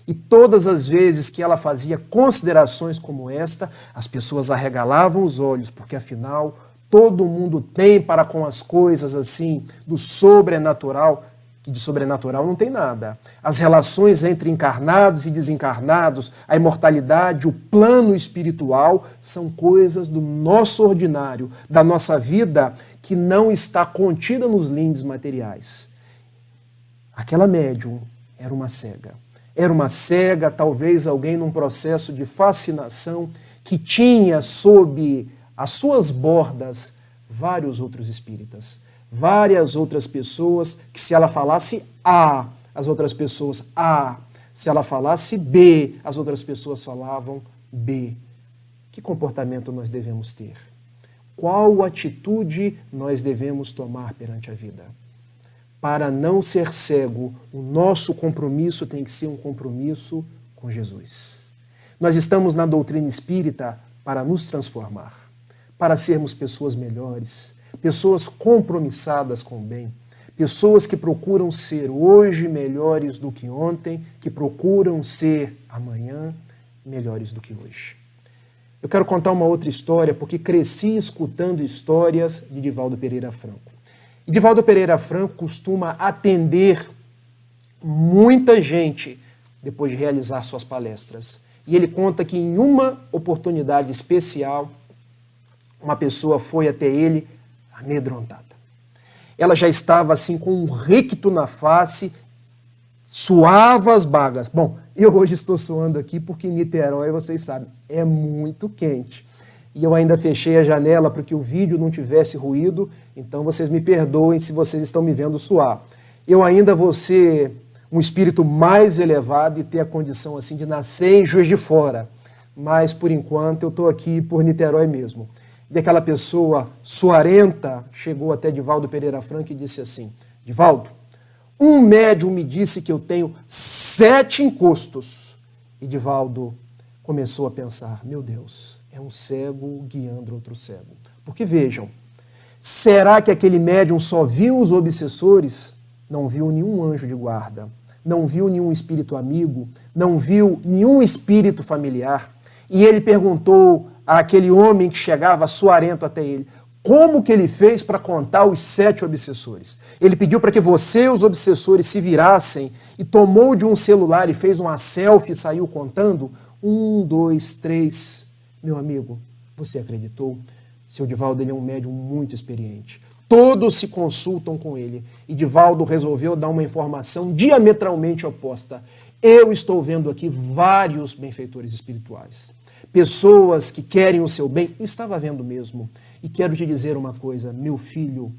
E todas as vezes que ela fazia considerações como esta, as pessoas arregalavam os olhos, porque afinal todo mundo tem para com as coisas assim do sobrenatural, que de sobrenatural não tem nada. As relações entre encarnados e desencarnados, a imortalidade, o plano espiritual, são coisas do nosso ordinário, da nossa vida, que não está contida nos lindes materiais. Aquela médium era uma cega. Era uma cega, talvez alguém num processo de fascinação, que tinha sob as suas bordas vários outros espíritas, várias outras pessoas que, se ela falasse A, as outras pessoas A, se ela falasse B, as outras pessoas falavam B. Que comportamento nós devemos ter? Qual atitude nós devemos tomar perante a vida? Para não ser cego, o nosso compromisso tem que ser um compromisso com Jesus. Nós estamos na doutrina espírita para nos transformar, para sermos pessoas melhores, pessoas compromissadas com o bem, pessoas que procuram ser hoje melhores do que ontem, que procuram ser amanhã melhores do que hoje. Eu quero contar uma outra história, porque cresci escutando histórias de Divaldo Pereira Franco. E Divaldo Pereira Franco costuma atender muita gente depois de realizar suas palestras. E ele conta que em uma oportunidade especial, uma pessoa foi até ele amedrontada. Ela já estava assim com um ricto na face, suava as bagas. Bom, eu hoje estou suando aqui porque em Niterói, vocês sabem, é muito quente. E eu ainda fechei a janela para que o vídeo não tivesse ruído, então vocês me perdoem se vocês estão me vendo suar. Eu ainda vou ser um espírito mais elevado e ter a condição assim de nascer em Juiz de Fora. Mas, por enquanto, eu estou aqui por Niterói mesmo. E aquela pessoa suarenta chegou até Divaldo Pereira Franco e disse assim: Divaldo, um médium me disse que eu tenho 7 encostos. E Divaldo começou a pensar: meu Deus, é um cego guiando outro cego. Porque vejam, será que aquele médium só viu os obsessores? Não viu nenhum anjo de guarda, não viu nenhum espírito amigo, não viu nenhum espírito familiar. E ele perguntou àquele homem que chegava suarento até ele: como que ele fez para contar os 7 obsessores? Ele pediu para que você e os obsessores se virassem e tomou de um celular e fez uma selfie e saiu contando? 1, 2, 3. Meu amigo, você acreditou? Seu Divaldo, ele é um médium muito experiente. Todos se consultam com ele. E Divaldo resolveu dar uma informação diametralmente oposta. Eu estou vendo aqui vários benfeitores espirituais. Pessoas que querem o seu bem. Estava vendo mesmo. E quero te dizer uma coisa, meu filho.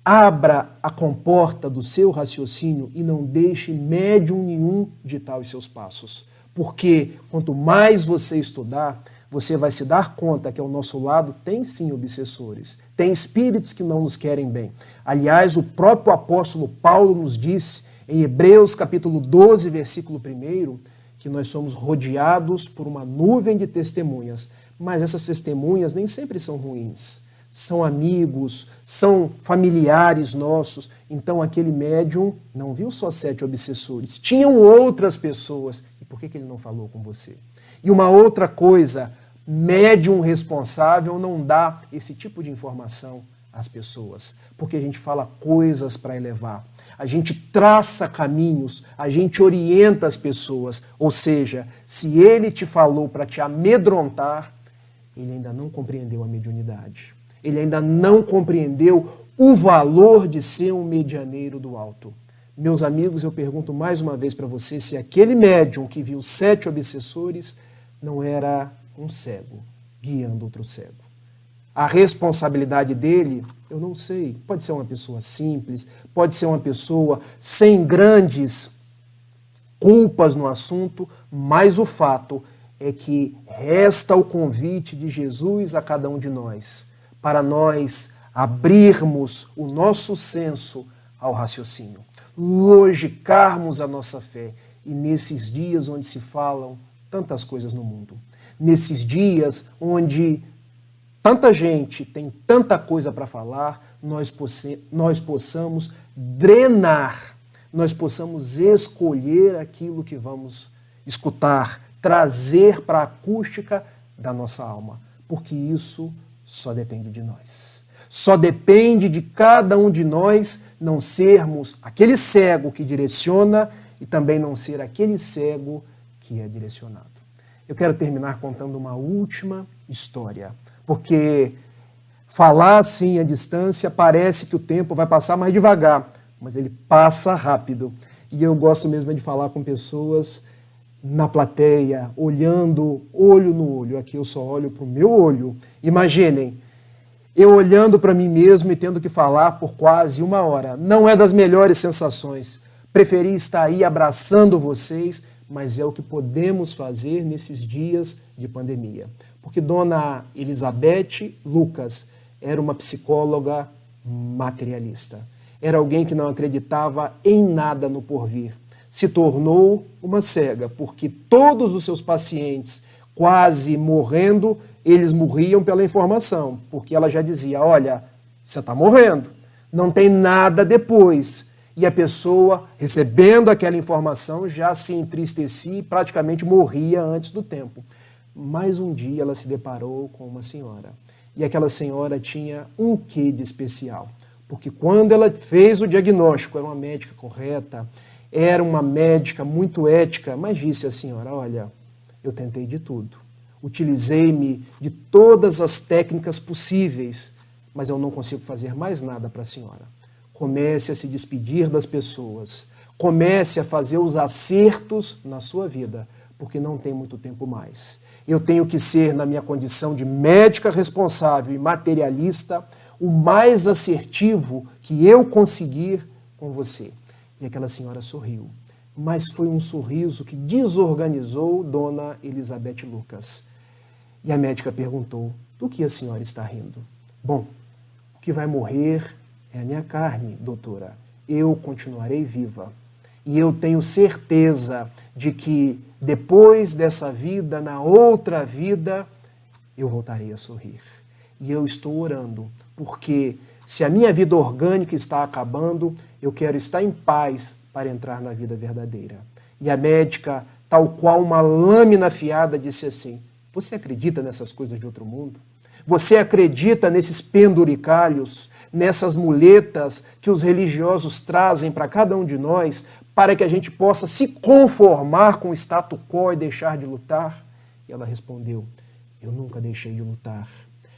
Abra a comporta do seu raciocínio e não deixe médium nenhum ditar os seus passos. Porque quanto mais você estudar, você vai se dar conta que ao nosso lado tem sim obsessores, tem espíritos que não nos querem bem. Aliás, o próprio apóstolo Paulo nos disse em Hebreus capítulo 12, versículo 1, que nós somos rodeados por uma nuvem de testemunhas, mas essas testemunhas nem sempre são ruins. São amigos, são familiares nossos. Então aquele médium não viu só 7 obsessores, tinham outras pessoas. E por que ele não falou com você? E uma outra coisa, médium responsável não dá esse tipo de informação às pessoas, porque a gente fala coisas para elevar, a gente traça caminhos, a gente orienta as pessoas. Ou seja, se ele te falou para te amedrontar, ele ainda não compreendeu a mediunidade. Ele ainda não compreendeu o valor de ser um medianeiro do alto. Meus amigos, eu pergunto mais uma vez para você se aquele médium que viu 7 obsessores não era um cego guiando outro cego. A responsabilidade dele, eu não sei. Pode ser uma pessoa simples, pode ser uma pessoa sem grandes culpas no assunto, mas o fato é que resta o convite de Jesus a cada um de nós, para nós abrirmos o nosso senso ao raciocínio, logicarmos a nossa fé. E nesses dias onde se falam tantas coisas no mundo, nesses dias onde tanta gente tem tanta coisa para falar, nós possamos drenar, nós possamos escolher aquilo que vamos escutar, trazer para a acústica da nossa alma, porque isso só depende de nós. Só depende de cada um de nós não sermos aquele cego que direciona e também não ser aquele cego que é direcionado. Eu quero terminar contando uma última história, porque falar assim à distância parece que o tempo vai passar mais devagar, mas ele passa rápido. E eu gosto mesmo de falar com pessoas na plateia, olhando olho no olho. Aqui eu só olho para o meu olho. Imaginem, eu olhando para mim mesmo e tendo que falar por quase 1 hora. Não é das melhores sensações. Preferi estar aí abraçando vocês, mas é o que podemos fazer nesses dias de pandemia. Porque Dona Elizabeth Lucas era uma psicóloga materialista. Era alguém que não acreditava em nada no porvir. Se tornou uma cega, porque todos os seus pacientes, quase morrendo, eles morriam pela informação, porque ela já dizia, olha, você está morrendo, não tem nada depois. E a pessoa, recebendo aquela informação, já se entristecia e praticamente morria antes do tempo. Mas um dia ela se deparou com uma senhora, e aquela senhora tinha um quê de especial, porque quando ela fez o diagnóstico, era uma médica correta, era uma médica muito ética, mas disse à senhora, olha, eu tentei de tudo, utilizei-me de todas as técnicas possíveis, mas eu não consigo fazer mais nada para a senhora. Comece a se despedir das pessoas, comece a fazer os acertos na sua vida, porque não tem muito tempo mais. Eu tenho que ser, na minha condição de médica responsável e materialista, o mais assertivo que eu conseguir com você. E aquela senhora sorriu, mas foi um sorriso que desorganizou Dona Elizabeth Lucas. E a médica perguntou, do que a senhora está rindo? Bom, o que vai morrer é a minha carne, doutora. Eu continuarei viva. E eu tenho certeza de que depois dessa vida, na outra vida, eu voltarei a sorrir. E eu estou orando, porque se a minha vida orgânica está acabando, eu quero estar em paz para entrar na vida verdadeira. E a médica, tal qual uma lâmina afiada, disse assim, você acredita nessas coisas de outro mundo? Você acredita nesses penduricalhos, nessas muletas que os religiosos trazem para cada um de nós, para que a gente possa se conformar com o status quo e deixar de lutar? E ela respondeu, eu nunca deixei de lutar.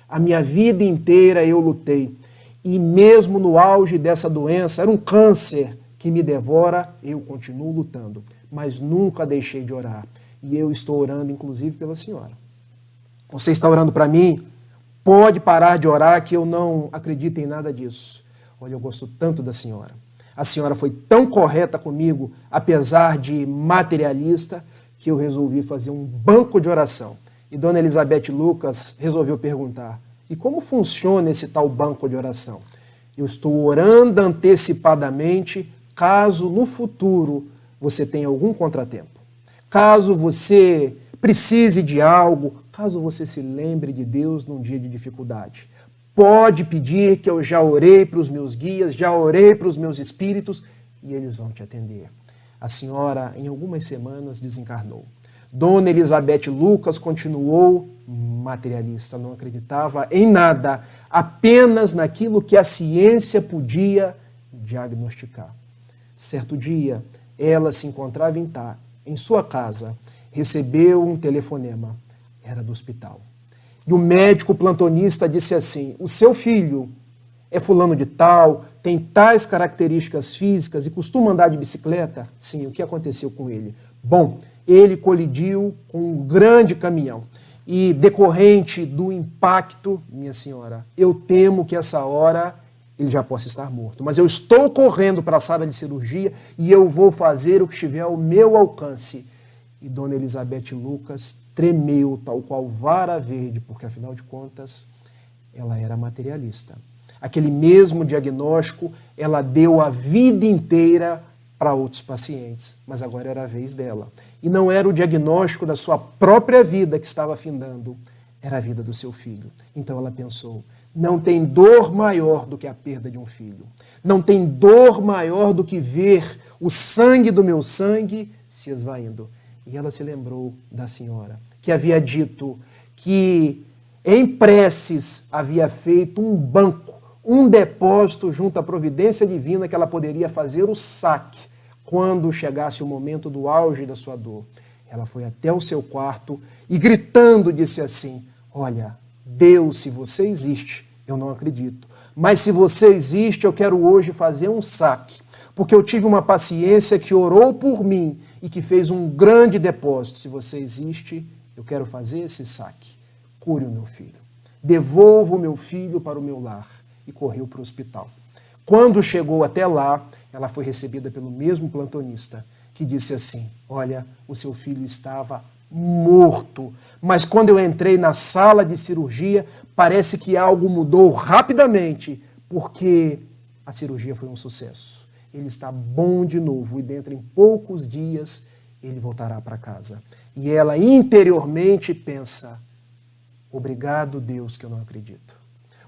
A minha vida inteira eu lutei. E mesmo no auge dessa doença, era um câncer que me devora, eu continuo lutando. Mas nunca deixei de orar. E eu estou orando, inclusive, pela senhora. Você está orando para mim? Pode parar de orar que eu não acredito em nada disso. Olha, eu gosto tanto da senhora. A senhora foi tão correta comigo, apesar de materialista, que eu resolvi fazer um banco de oração. E Dona Elizabeth Lucas resolveu perguntar: e como funciona esse tal banco de oração? Eu estou orando antecipadamente caso no futuro você tenha algum contratempo. Caso você precise de algo, caso você se lembre de Deus num dia de dificuldade. Pode pedir que eu já orei para os meus guias, já orei para os meus espíritos e eles vão te atender. A senhora, em algumas semanas, desencarnou. Dona Elizabeth Lucas continuou materialista, não acreditava em nada, apenas naquilo que a ciência podia diagnosticar. Certo dia, ela se encontrava em sua casa, recebeu um telefonema, era do hospital. E o médico plantonista disse assim: o seu filho é fulano de tal, tem tais características físicas e costuma andar de bicicleta? Sim, o que aconteceu com ele? Bom, ele colidiu com um grande caminhão. E decorrente do impacto, minha senhora, eu temo que essa hora ele já possa estar morto. Mas eu estou correndo para a sala de cirurgia e eu vou fazer o que estiver ao meu alcance. E Dona Elizabeth Lucas tremeu, tal qual vara verde, porque afinal de contas, ela era materialista. Aquele mesmo diagnóstico ela deu a vida inteira para outros pacientes, mas agora era a vez dela. E não era o diagnóstico da sua própria vida que estava findando, era a vida do seu filho. Então ela pensou: não tem dor maior do que a perda de um filho. Não tem dor maior do que ver o sangue do meu sangue se esvaindo. E ela se lembrou da senhora, que havia dito que em preces havia feito um banco, um depósito junto à providência divina que ela poderia fazer o saque quando chegasse o momento do auge da sua dor. Ela foi até o seu quarto e gritando disse assim: olha, Deus, se você existe, eu não acredito, mas se você existe, eu quero hoje fazer um saque, porque eu tive uma paciência que orou por mim e que fez um grande depósito. Se você existe, eu quero fazer esse saque. Cure o meu filho. Devolva o meu filho para o meu lar. E correu para o hospital. Quando chegou até lá, ela foi recebida pelo mesmo plantonista, que disse assim: olha, o seu filho estava morto, mas quando eu entrei na sala de cirurgia, parece que algo mudou rapidamente, porque a cirurgia foi um sucesso. Ele está bom de novo e dentro em poucos dias ele voltará para casa. E ela interiormente pensa: obrigado, Deus, que eu não acredito.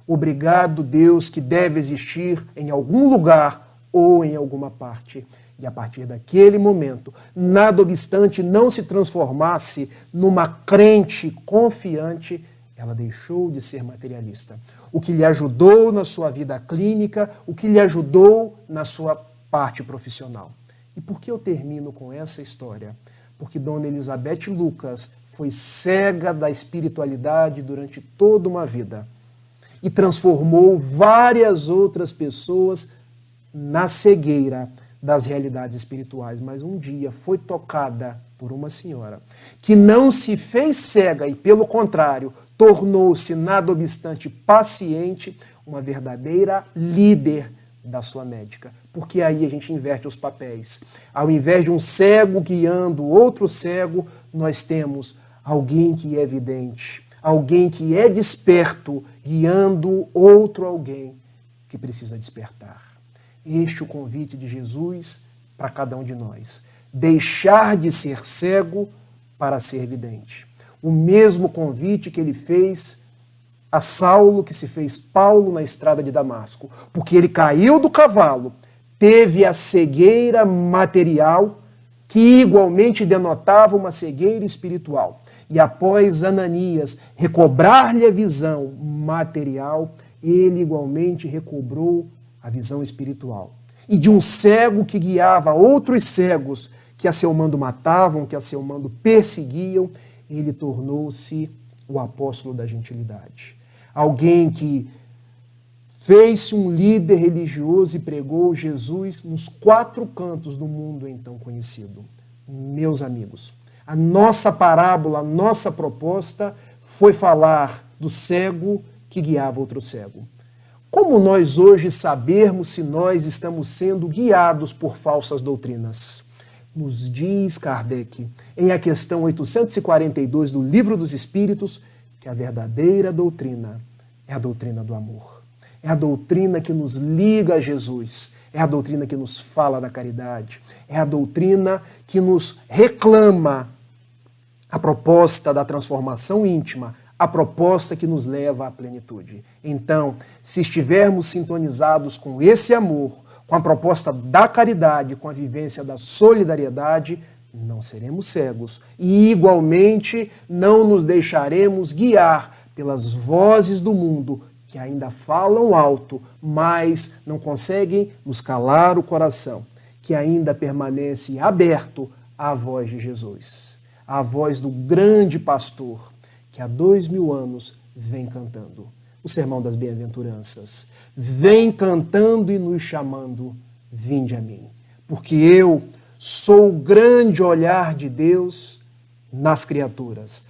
Obrigado, Deus, que deve existir em algum lugar ou em alguma parte. E a partir daquele momento, nada obstante não se transformasse numa crente confiante, ela deixou de ser materialista. O que lhe ajudou na sua vida clínica, o que lhe ajudou na sua parte profissional. E por que eu termino com essa história? Porque Dona Elizabeth Lucas foi cega da espiritualidade durante toda uma vida e transformou várias outras pessoas na cegueira das realidades espirituais. Mas um dia foi tocada por uma senhora que não se fez cega e, pelo contrário, tornou-se, nada obstante, paciente, uma verdadeira líder da sua médica. Porque aí a gente inverte os papéis. Ao invés de um cego guiando outro cego, nós temos alguém que é vidente, alguém que é desperto, guiando outro alguém que precisa despertar. Este é o convite de Jesus para cada um de nós. Deixar de ser cego para ser vidente. O mesmo convite que ele fez a Saulo, que se fez Paulo na estrada de Damasco. Porque ele caiu do cavalo, teve a cegueira material, que igualmente denotava uma cegueira espiritual. E após Ananias recobrar-lhe a visão material, ele igualmente recobrou a visão espiritual. E de um cego que guiava outros cegos que a seu mando matavam, que a seu mando perseguiam, ele tornou-se o apóstolo da gentilidade. Alguém que fez-se um líder religioso e pregou Jesus nos 4 cantos do mundo então conhecido. Meus amigos, a nossa parábola, a nossa proposta foi falar do cego que guiava outro cego. Como nós hoje sabermos se nós estamos sendo guiados por falsas doutrinas? nos diz Kardec, em a questão 842 do Livro dos Espíritos, que a verdadeira doutrina é a doutrina do amor. É a doutrina que nos liga a Jesus, é a doutrina que nos fala da caridade, é a doutrina que nos reclama a proposta da transformação íntima, a proposta que nos leva à plenitude. Então, se estivermos sintonizados com esse amor, com a proposta da caridade, com a vivência da solidariedade, não seremos cegos e, igualmente, não nos deixaremos guiar pelas vozes do mundo que ainda falam alto, mas não conseguem nos calar o coração, que ainda permanece aberto à voz de Jesus, à voz do grande pastor que há 2000 anos vem cantando o Sermão das Bem-aventuranças. Vem cantando e nos chamando, vinde a mim, porque eu sou o grande olhar de Deus nas criaturas,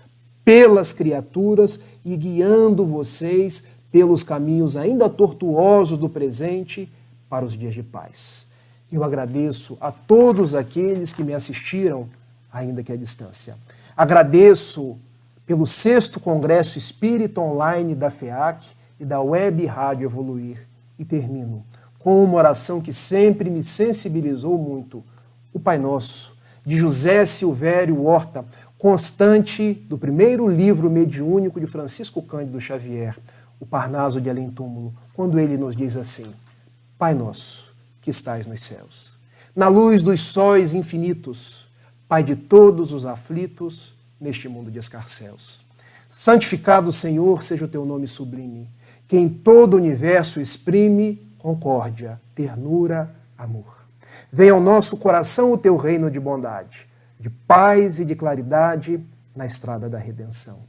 pelas criaturas e guiando vocês pelos caminhos ainda tortuosos do presente para os dias de paz. Eu agradeço a todos aqueles que me assistiram, ainda que à distância. Agradeço pelo 6º Congresso Espírita Online da FEAC e da Web Rádio Evoluir. E termino com uma oração que sempre me sensibilizou muito, o Pai Nosso, de José Silvério Horta, constante do primeiro livro mediúnico de Francisco Cândido Xavier, o Parnaso de Além Túmulo, quando ele nos diz assim: Pai Nosso, que estais nos céus, na luz dos sóis infinitos, Pai de todos os aflitos, neste mundo de escarcéus. Santificado, Senhor, seja o teu nome sublime, que em todo o universo exprime concórdia, ternura, amor. Venha ao nosso coração o teu reino de bondade, de paz e de claridade na estrada da redenção.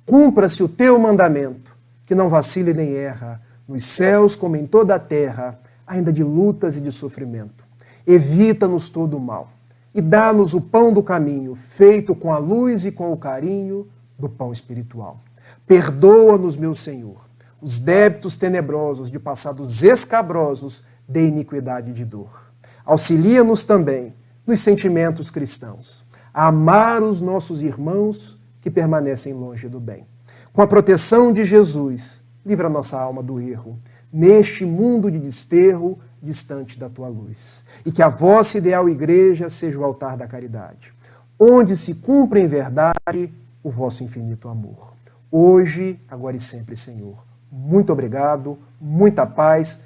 Cumpra-se o teu mandamento, que não vacile nem erra, nos céus como em toda a terra, ainda de lutas e de sofrimento. Evita-nos todo o mal e dá-nos o pão do caminho, feito com a luz e com o carinho do pão espiritual. Perdoa-nos, meu Senhor, os débitos tenebrosos de passados escabrosos de iniquidade e de dor. Auxilia-nos também nos sentimentos cristãos, a amar os nossos irmãos que permanecem longe do bem. Com a proteção de Jesus, livra nossa alma do erro, neste mundo de desterro, distante da tua luz. E que a vossa ideal igreja seja o altar da caridade, onde se cumpra em verdade o vosso infinito amor. Hoje, agora e sempre, Senhor. Muito obrigado, muita paz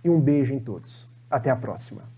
e um beijo em todos. Até a próxima.